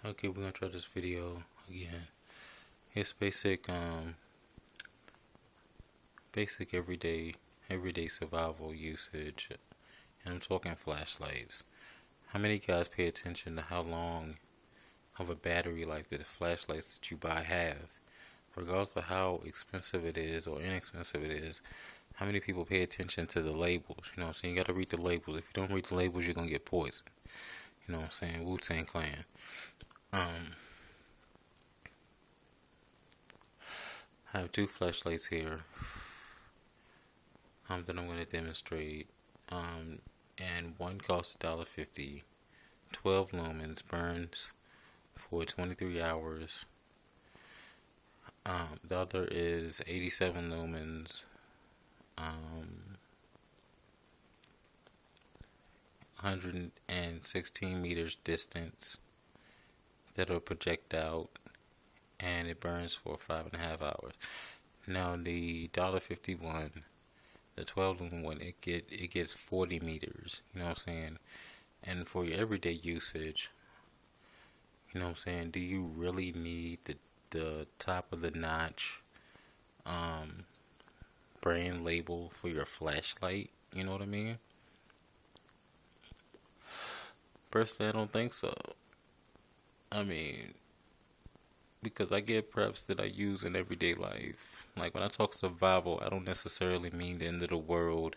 Okay, we're gonna try this video again. It's basic everyday survival usage. And I'm talking flashlights. How many guys pay attention to how long of a battery life that the flashlights that you buy have? Regardless of how expensive it is or inexpensive it is, how many people pay attention to the labels? You know what I'm saying? You gotta read the labels. If you don't read the labels, you're gonna get poisoned. You know what I'm saying? Wu-Tang Clan. Um, I have two flashlights here that I'm going to demonstrate. And one costs $1.50, 12 lumens, burns for 23 hours. The other is 87 lumens, 116 meters distance that'll project out, and it burns for 5.5 hours. Now the $1.51, the 12 lumen one, it gets 40 meters. You know what I'm saying? And for your everyday usage, you know what I'm saying? Do you really need the top of the notch brand label for your flashlight? You know what I mean? Personally, I don't think so. I mean, because I get preps that I use in everyday life. Like when I talk survival, I don't necessarily mean the end of the world.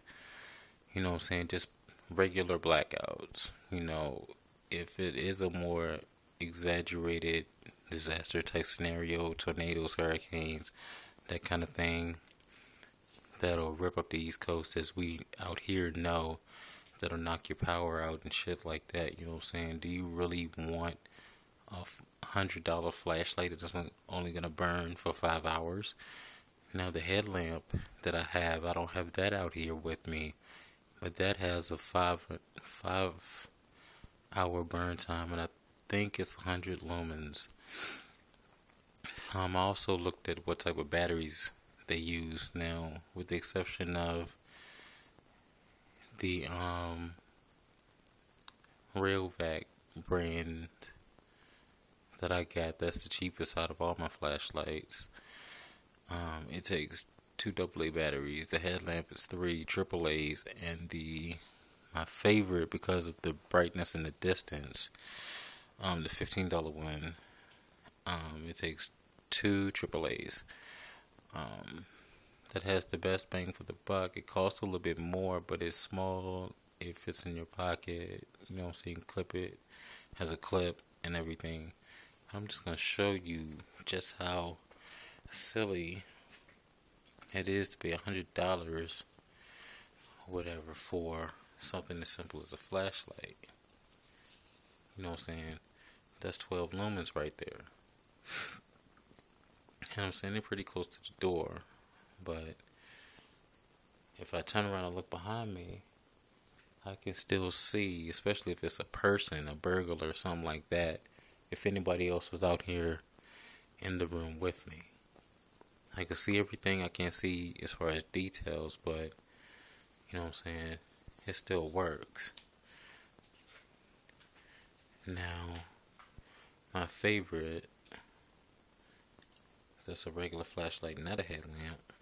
You know what I'm saying? Just regular blackouts. If it is a more exaggerated disaster type scenario, tornadoes, hurricanes, that kind of thing, that'll rip up the East Coast as we out here know, that'll knock your power out and shit like that. You know what I'm saying? Do you really want a $100 flashlight that's only gonna burn for 5 hours? Now the headlamp that I don't have that out here with me, but that has a five hour burn time, and I think it's 100 lumens. I also looked at what type of batteries they use now, with the exception of the Rayovac brand that I got. That's the cheapest out of all my flashlights. It takes two AA batteries. The headlamp is three AAAs, and my favorite, because of the brightness and the distance, the $15 one, it takes two AAAs. That has the best bang for the buck. It costs a little bit more, but it's small. It fits in your pocket. You know what I'm saying? Clip it. Has a clip and everything. I'm just gonna show you just how silly it is to pay $100, whatever, for something as simple as a flashlight. You know what I'm saying? That's 12 lumens right there. And I'm saying they're pretty close to the door, but if I turn around and look behind me, I can still see, especially if it's a person, a burglar or something like that, if anybody else was out here in the room with me. I can see everything. I can't see as far as details, but you know what I'm saying? It still works. Now, my favorite, that's a regular flashlight, not a headlamp.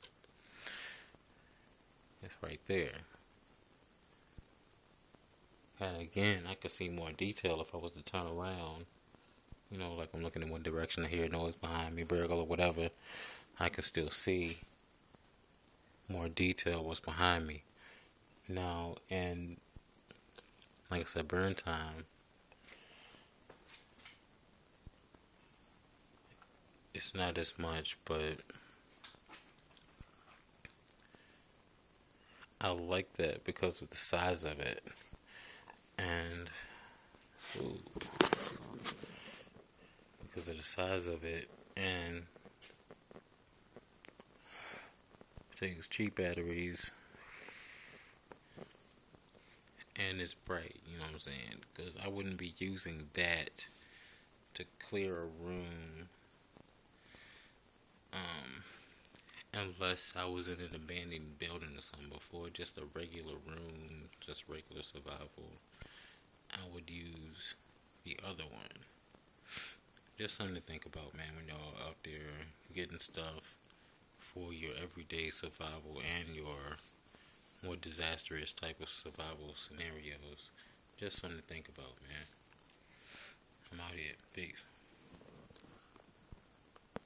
It's right there. And again, I could see more detail if I was to turn around. Like I'm looking in one direction, I hear noise behind me, burglar or whatever. I can still see more detail what's behind me. Now, and like I said, burn time, it's not as much, but I like that because of the size of it. And because of the size of it, and it takes cheap batteries, and it's bright. You know what I'm saying? Because I wouldn't be using that to clear a room, unless I was in an abandoned building or something. Before just a regular room, just regular survival, I would use the other one. Just something to think about, man, when y'all out there getting stuff for your everyday survival and your more disastrous type of survival scenarios. Just something to think about, man. I'm out here. Peace.